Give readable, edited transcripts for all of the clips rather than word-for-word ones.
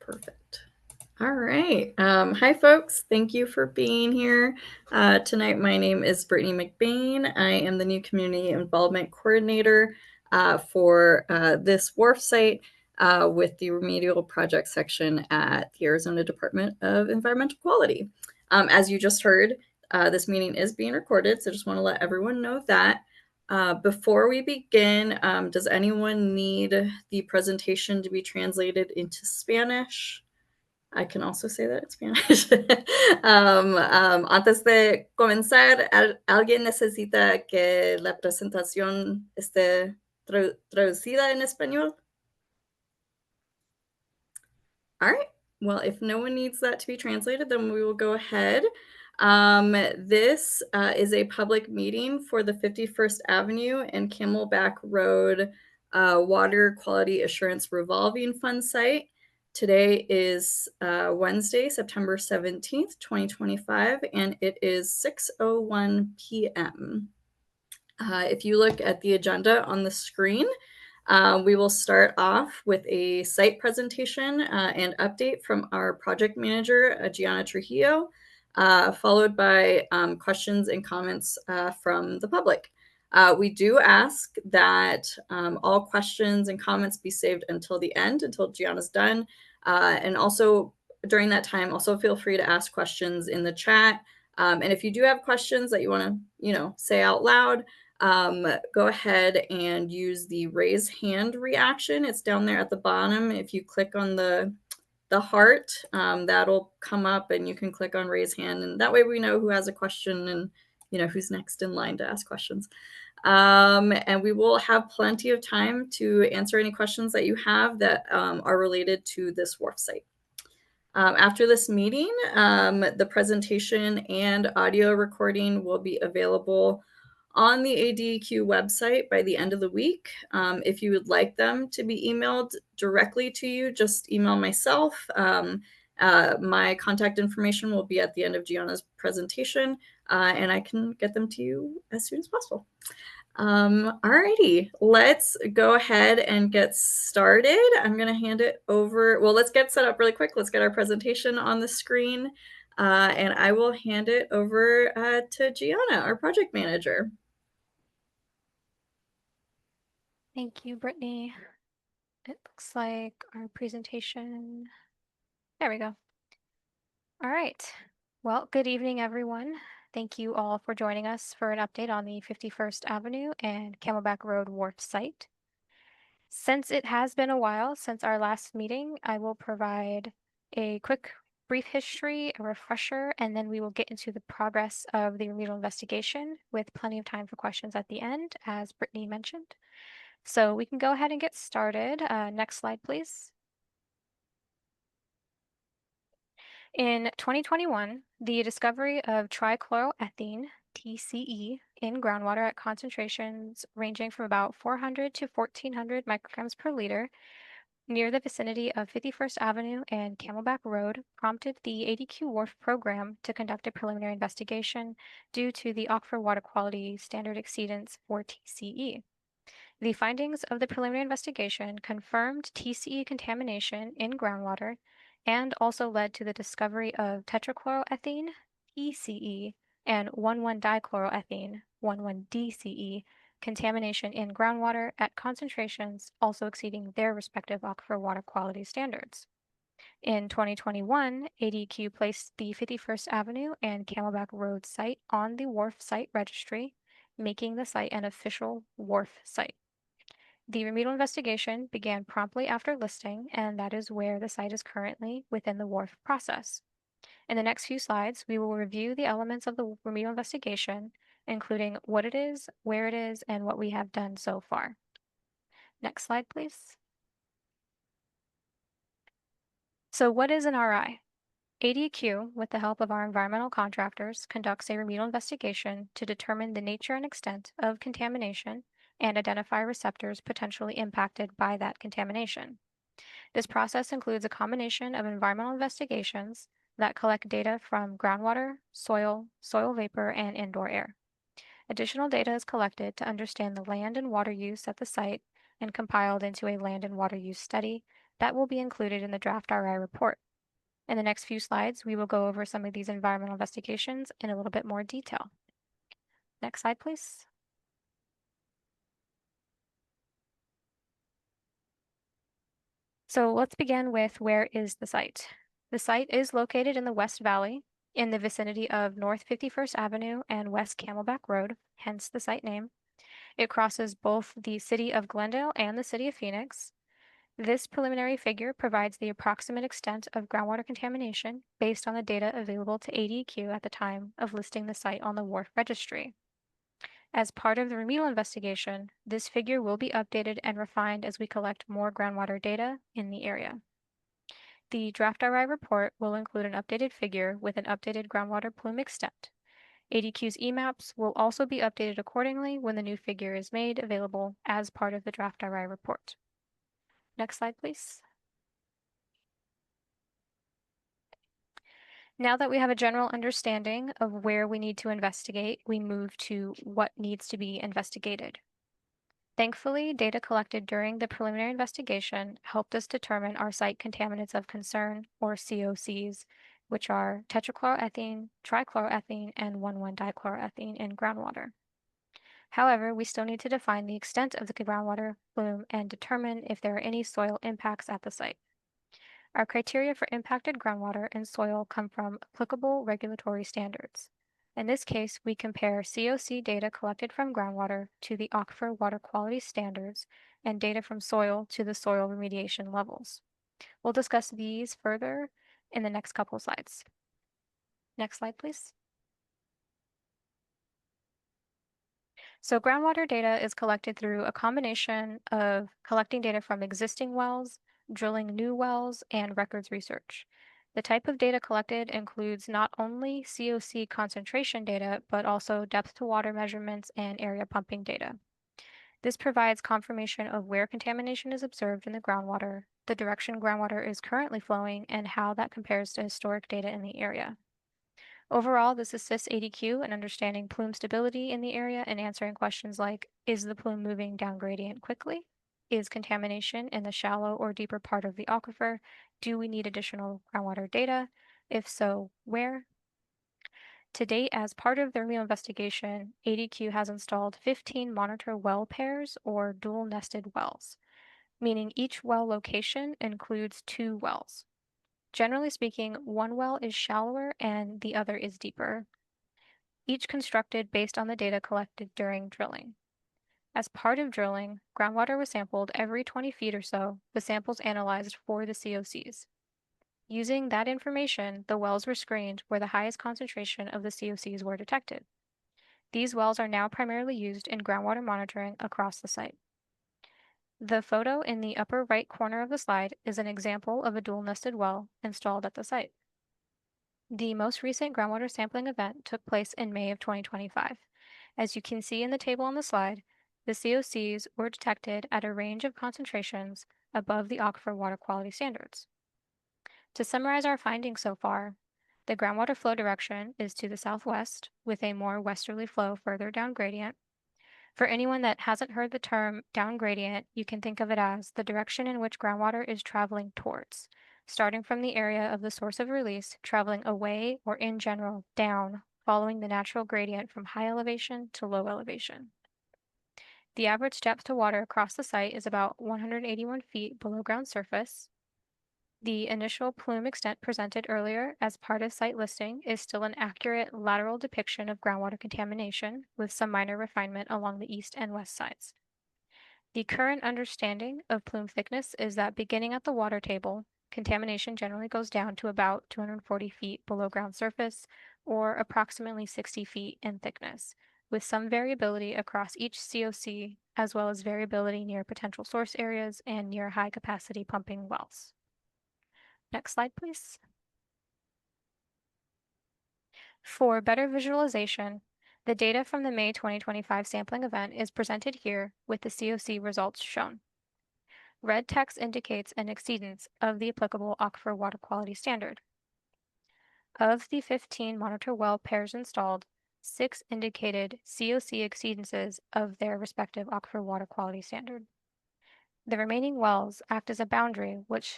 Perfect. All right. Hi, folks. Thank you for being here tonight. My name is Brittany McBain. I am the new Community Involvement Coordinator for this WQARF site with the Remedial Project section at the Arizona Department of Environmental Quality. As you just heard, this meeting is being recorded, so just want to let everyone know that. Before we begin, does anyone need the presentation to be translated into Spanish? I can also say that in Spanish. Antes de comenzar, ¿alguien necesita que la presentación esté traducida en español? All right. Well, if no one needs that to be translated, then we will go ahead. This is a public meeting for the 51st Avenue and Camelback Road Water Quality Assurance Revolving Fund site. Today is Wednesday, September 17th, 2025, and it is 6:01 p.m. If you look at the agenda on the screen, we will start off with a site presentation and update from our project manager, Gianna Trujillo, followed by questions and comments from the public. We do ask that all questions and comments be saved until the end, until Gianna's done. And also during that time, also feel free to ask questions in the chat. And if you do have questions that you want to, say out loud, go ahead and use the raise hand reaction. It's down there at the bottom. If you click on the heart, that'll come up and you can click on raise hand. And that way we know who has a question and, who's next in line to ask questions. And we will have plenty of time to answer any questions that you have that are related to this WQARF site. After this meeting, the presentation and audio recording will be available on the ADEQ website by the end of the week. If you would like them to be emailed directly to you, just email myself. My contact information will be at the end of Gianna's presentation, and I can get them to you as soon as possible. Alrighty, let's go ahead and get started. I'm going to hand it over. Well, let's get set up really quick. Let's get our presentation on the screen, and I will hand it over to Gianna, our project manager. Thank you, Brittany. It looks like our presentation. There we go. All right. Well, good evening, everyone. Thank you all for joining us for an update on the 51st Avenue and Camelback Road WQARF site. Since it has been a while since our last meeting, I will provide a quick brief history, a refresher, and then we will get into the progress of the remedial investigation with plenty of time for questions at the end, as Brittany mentioned. So we can go ahead and get started. Next slide, please. In 2021, the discovery of trichloroethene, TCE, in groundwater at concentrations ranging from about 400 to 1400 micrograms per liter near the vicinity of 51st Avenue and Camelback Road prompted the ADQ WQARF program to conduct a preliminary investigation due to the Aquifer Water Quality Standard exceedance for TCE. The findings of the preliminary investigation confirmed TCE contamination in groundwater and also led to the discovery of tetrachloroethene, TCE, and 1,1-dichloroethene, 1,1-DCE, contamination in groundwater at concentrations also exceeding their respective aquifer water quality standards. In 2021, ADQ placed the 51st Avenue and Camelback Road site on the WQARF site registry, making the site an official WQARF site. The remedial investigation began promptly after listing, and that is where the site is currently within the WQARF process. In the next few slides, we will review the elements of the remedial investigation, including what it is, where it is, and what we have done so far. Next slide, please. So what is an RI? ADQ, with the help of our environmental contractors, conducts a remedial investigation to determine the nature and extent of contamination and identify receptors potentially impacted by that contamination. This process includes a combination of environmental investigations that collect data from groundwater, soil vapor, and indoor air. Additional data is collected to understand the land and water use at the site, and compiled into a land and water use study that will be included in the draft RI report. In the next few slides, we will go over some of these environmental investigations in a little bit more detail. Next slide, please. So let's begin with where is the site? The site is located in the West Valley in the vicinity of North 51st Avenue and West Camelback Road, hence the site name. It crosses both the city of Glendale and the city of Phoenix. This preliminary figure provides the approximate extent of groundwater contamination based on the data available to ADQ at the time of listing the site on the WQARF registry. As part of the remedial investigation, this figure will be updated and refined as we collect more groundwater data in the area. The draft RI report will include an updated figure with an updated groundwater plume extent. ADQ's EMAPs will also be updated accordingly when the new figure is made available as part of the draft RI report. Next slide, please. Now that we have a general understanding of where we need to investigate, we move to what needs to be investigated. Thankfully, data collected during the preliminary investigation helped us determine our site contaminants of concern, or COCs, which are tetrachloroethene, trichloroethene, and 1,1-dichloroethene in groundwater. However, we still need to define the extent of the groundwater plume and determine if there are any soil impacts at the site. Our criteria for impacted groundwater and soil come from applicable regulatory standards. In this case, we compare COC data collected from groundwater to the aquifer water quality standards and data from soil to the soil remediation levels. We'll discuss these further in the next couple slides. Next slide, please. So groundwater data is collected through a combination of collecting data from existing wells, drilling new wells, and records research. The type of data collected includes not only COC concentration data, but also depth to water measurements and area pumping data. This provides confirmation of where contamination is observed in the groundwater, the direction groundwater is currently flowing, and how that compares to historic data in the area. Overall, this assists ADQ in understanding plume stability in the area and answering questions like, is the plume moving down gradient quickly? Is contamination in the shallow or deeper part of the aquifer? Do we need additional groundwater data? If so, where? To date, as part of the remedial investigation, ADQ has installed 15 monitor well pairs or dual nested wells, meaning each well location includes 2 wells. Generally speaking, one well is shallower and the other is deeper, each constructed based on the data collected during drilling. As part of drilling, groundwater was sampled every 20 feet or so, with samples analyzed for the COCs. Using that information, the wells were screened where the highest concentration of the COCs were detected. These wells are now primarily used in groundwater monitoring across the site. The photo in the upper right corner of the slide is an example of a dual nested well installed at the site. The most recent groundwater sampling event took place in May of 2025. As you can see in the table on the slide, the COCs were detected at a range of concentrations above the aquifer water quality standards. To summarize our findings so far, the groundwater flow direction is to the southwest, with a more westerly flow further down gradient. For anyone that hasn't heard the term down gradient, you can think of it as the direction in which groundwater is traveling towards, starting from the area of the source of release, traveling away or in general down, following the natural gradient from high elevation to low elevation. The average depth to water across the site is about 181 feet below ground surface. The initial plume extent presented earlier as part of site listing is still an accurate lateral depiction of groundwater contamination, with some minor refinement along the east and west sides. The current understanding of plume thickness is that beginning at the water table, contamination generally goes down to about 240 feet below ground surface, or approximately 60 feet in thickness, with some variability across each COC, as well as variability near potential source areas and near high capacity pumping wells. Next slide, please. For better visualization, the data from the May 2025 sampling event is presented here with the COC results shown. Red text indicates an exceedance of the applicable aquifer water quality standard. Of the 15 monitor well pairs installed, 6 indicated COC exceedances of their respective aquifer water quality standard. The remaining wells act as a boundary, which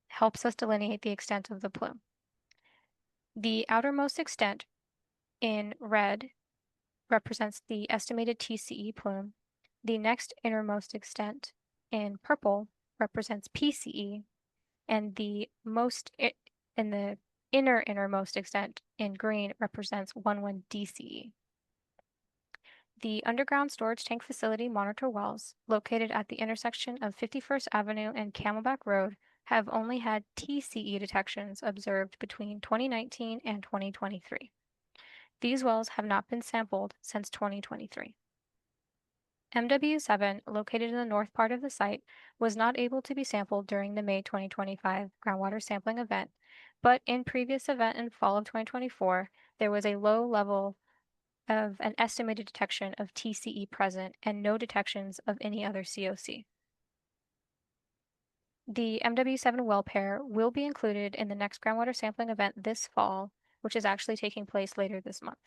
helps us delineate the extent of the plume. The outermost extent in red represents the estimated TCE plume. The next innermost extent in purple represents PCE, and in the innermost extent in green represents 11 DCE. The underground storage tank facility monitor wells, located at the intersection of 51st Avenue and Camelback Road, have only had TCE detections observed between 2019 and 2023. These wells have not been sampled since 2023. MW7, located in the north part of the site, was not able to be sampled during the May 2025 groundwater sampling event, but in previous event in fall of 2024, there was a low level of an estimated detection of TCE present and no detections of any other COC. The MW7 well pair will be included in the next groundwater sampling event this fall, which is actually taking place later this month.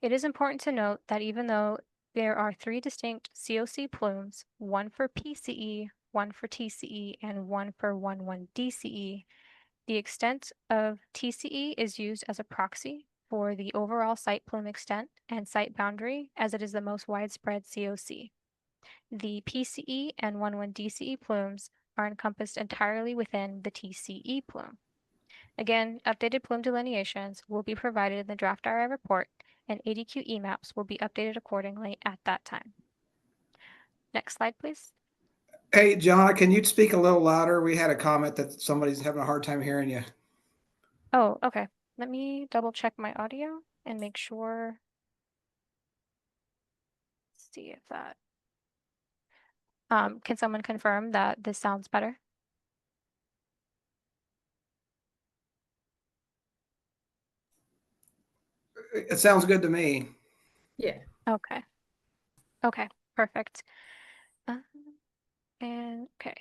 It is important to note that even though there are 3 distinct COC plumes, one for PCE, one for TCE, and one for 11 DCE, the extent of TCE is used as a proxy for the overall site plume extent and site boundary, as it is the most widespread COC. The PCE and 11 DCE plumes are encompassed entirely within the TCE plume. Again, updated plume delineations will be provided in the draft RI report, and ADQ maps will be updated accordingly at that time. Next slide, please. Hey, John, can you speak a little louder? We had a comment that somebody's having a hard time hearing you. Oh, okay. Let me double check my audio and make sure. See if that. Can someone confirm that this sounds better? It sounds good to me. Yeah. Okay. Okay, perfect. And okay.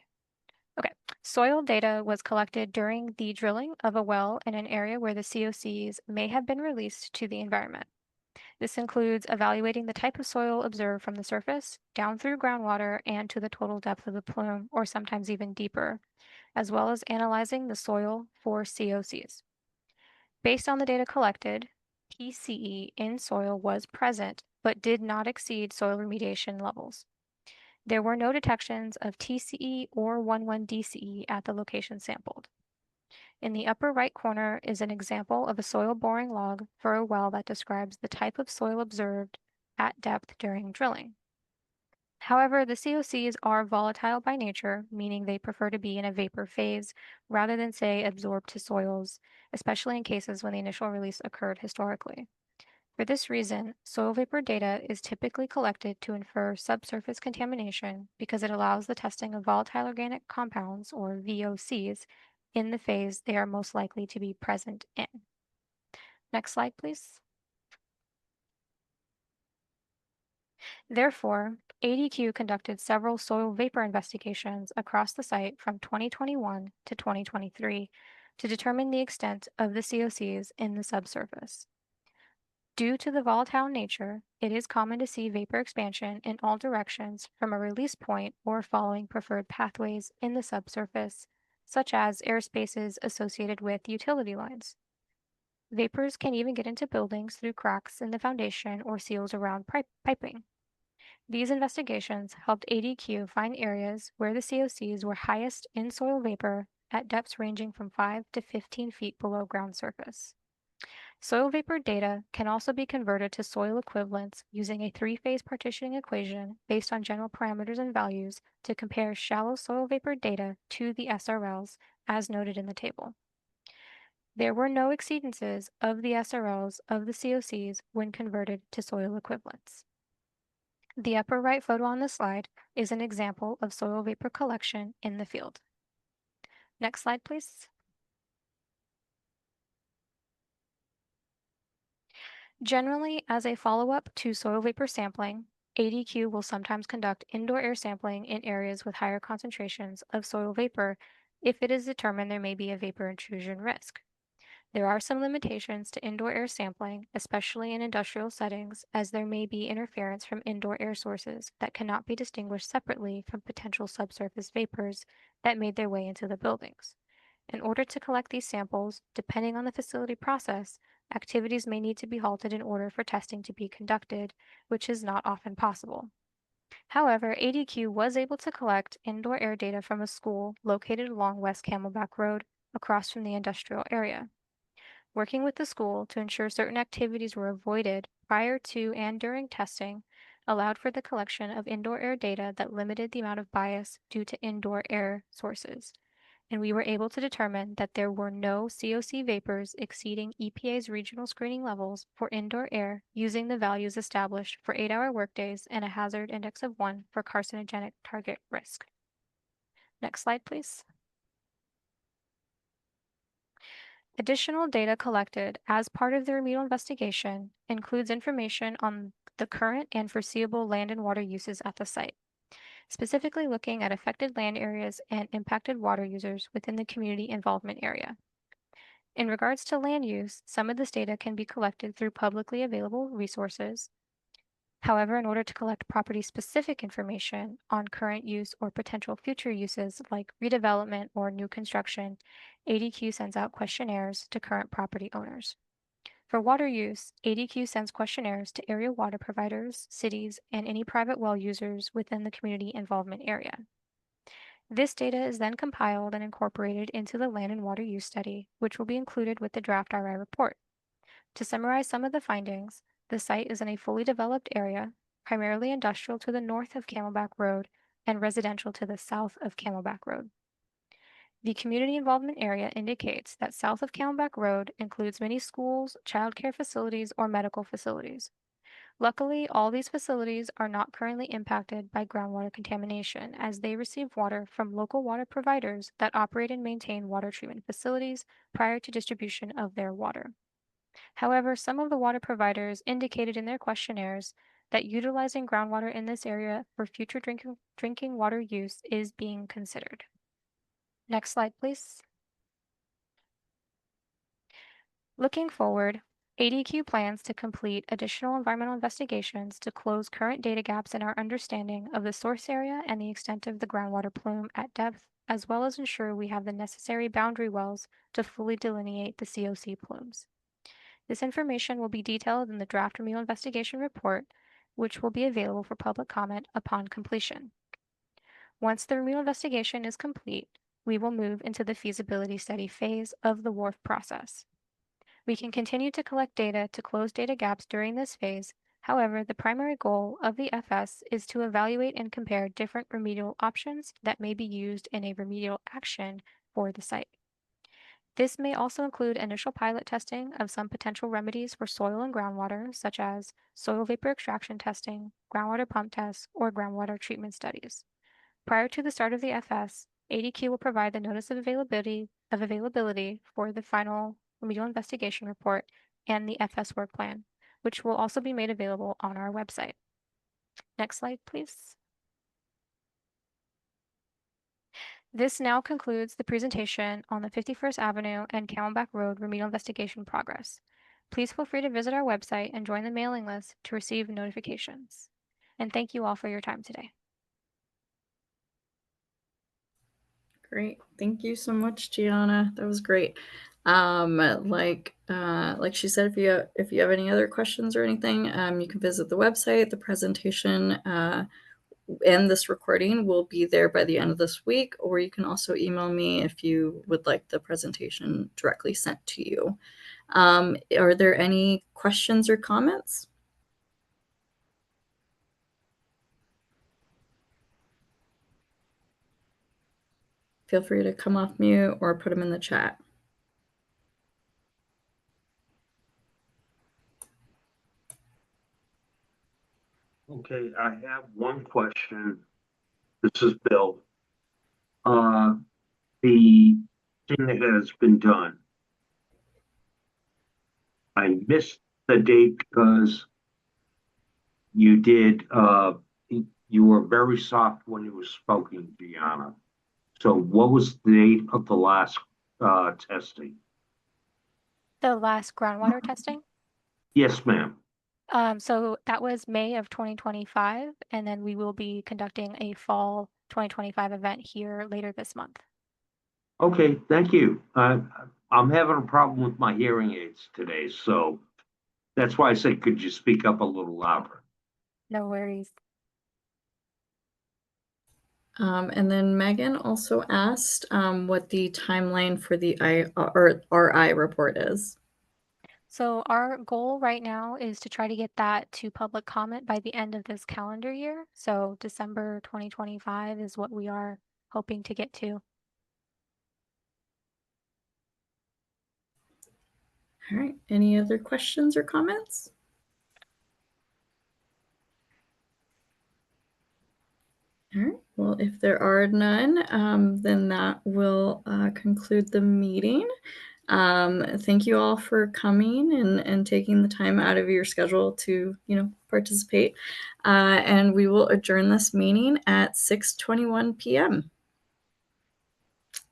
Okay. Soil data was collected during the drilling of a well in an area where the COCs may have been released to the environment. This includes evaluating the type of soil observed from the surface, down through groundwater, and to the total depth of the plume, or sometimes even deeper, as well as analyzing the soil for COCs. Based on the data collected, PCE in soil was present, but did not exceed soil remediation levels. There were no detections of TCE or 11 DCE at the location sampled. In the upper right corner is an example of a soil boring log for a well that describes the type of soil observed at depth during drilling. However, the COCs are volatile by nature, meaning they prefer to be in a vapor phase rather than, say, absorbed to soils, especially in cases when the initial release occurred historically. For this reason, soil vapor data is typically collected to infer subsurface contamination because it allows the testing of volatile organic compounds, or VOCs, in the phase they are most likely to be present in. Next slide, please. Therefore, ADQ conducted several soil vapor investigations across the site from 2021 to 2023 to determine the extent of the COCs in the subsurface. Due to the volatile nature, it is common to see vapor expansion in all directions from a release point or following preferred pathways in the subsurface, such as airspaces associated with utility lines. Vapors can even get into buildings through cracks in the foundation or seals around piping. These investigations helped ADQ find areas where the COCs were highest in soil vapor at depths ranging from 5 to 15 feet below ground surface. Soil vapor data can also be converted to soil equivalents using a 3-phase partitioning equation based on general parameters and values to compare shallow soil vapor data to the SRLs as noted in the table. There were no exceedances of the SRLs of the COCs when converted to soil equivalents. The upper right photo on the slide is an example of soil vapor collection in the field. Next slide, please. Generally, as a follow-up to soil vapor sampling, ADQ will sometimes conduct indoor air sampling in areas with higher concentrations of soil vapor if it is determined there may be a vapor intrusion risk. There are some limitations to indoor air sampling, especially in industrial settings, as there may be interference from indoor air sources that cannot be distinguished separately from potential subsurface vapors that made their way into the buildings. In order to collect these samples, depending on the facility process, activities may need to be halted in order for testing to be conducted, which is not often possible. However, ADQ was able to collect indoor air data from a school located along West Camelback Road across from the industrial area. Working with the school to ensure certain activities were avoided prior to and during testing allowed for the collection of indoor air data that limited the amount of bias due to indoor air sources, and we were able to determine that there were no COC vapors exceeding EPA's regional screening levels for indoor air using the values established for 8-hour workdays and a hazard index of 1 for carcinogenic target risk. Next slide, please. Additional data collected as part of the remedial investigation includes information on the current and foreseeable land and water uses at the site, specifically looking at affected land areas and impacted water users within the community involvement area. In regards to land use, some of this data can be collected through publicly available resources. However, in order to collect property-specific information on current use or potential future uses like redevelopment or new construction, ADQ sends out questionnaires to current property owners. For water use, ADQ sends questionnaires to area water providers, cities, and any private well users within the community involvement area. This data is then compiled and incorporated into the land and water use study, which will be included with the draft RI report. To summarize some of the findings, the site is in a fully developed area, primarily industrial to the north of Camelback Road and residential to the south of Camelback Road. The community involvement area indicates that south of Camelback Road includes many schools, childcare facilities, or medical facilities. Luckily, all these facilities are not currently impacted by groundwater contamination as they receive water from local water providers that operate and maintain water treatment facilities prior to distribution of their water. However, some of the water providers indicated in their questionnaires that utilizing groundwater in this area for future drinking water use is being considered. Next slide, please. Looking forward, ADQ plans to complete additional environmental investigations to close current data gaps in our understanding of the source area and the extent of the groundwater plume at depth, as well as ensure we have the necessary boundary wells to fully delineate the COC plumes. This information will be detailed in the draft remedial investigation report, which will be available for public comment upon completion. Once the remedial investigation is complete, we will move into the feasibility study phase of the WQARF process. We can continue to collect data to close data gaps during this phase. However, the primary goal of the FS is to evaluate and compare different remedial options that may be used in a remedial action for the site. This may also include initial pilot testing of some potential remedies for soil and groundwater, such as soil vapor extraction testing, groundwater pump tests, or groundwater treatment studies. Prior to the start of the FS, ADQ will provide the notice of availability for the final remedial investigation report and the FS work plan, which will also be made available on our website. Next slide, please. This now concludes the presentation on the 51st Avenue and Camelback Road remedial investigation progress. Please feel free to visit our website and join the mailing list to receive notifications. And thank you all for your time today. Great. Thank you so much, Gianna. That was great. Like she said, if you have any other questions or anything, you can visit the website. The presentation and this recording will be there by the end of this week, or you can also email me if you would like the presentation directly sent to you. Are there any questions or comments? Feel free to come off mute or put them in the chat. Okay, I have one question. This is Bill. The thing that has been done. I missed the date because you did, you were very soft when you were spoken, Gianna. So what was the date of the last testing? The last groundwater testing. Yes, ma'am. So that was May of 2025, and then we will be conducting a fall 2025 event here later this month. Okay, thank you. I'm having a problem with my hearing aids today, so that's why I said, could you speak up a little louder? No worries. And then Megan also asked what the timeline for the RI report is. So our goal right now is to try to get that to public comment by the end of this calendar year. So December 2025 is what we are hoping to get to. All right. Any other questions or comments? All right. Well, if there are none, then that will conclude the meeting. Thank you all for coming and taking the time out of your schedule to, participate. And we will adjourn this meeting at 6:21 p.m.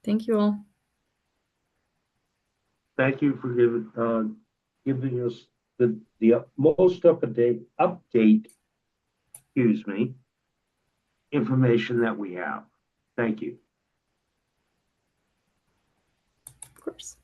Thank you all. Thank you for giving us the most up-to-date information that we have. Thank you. Of course.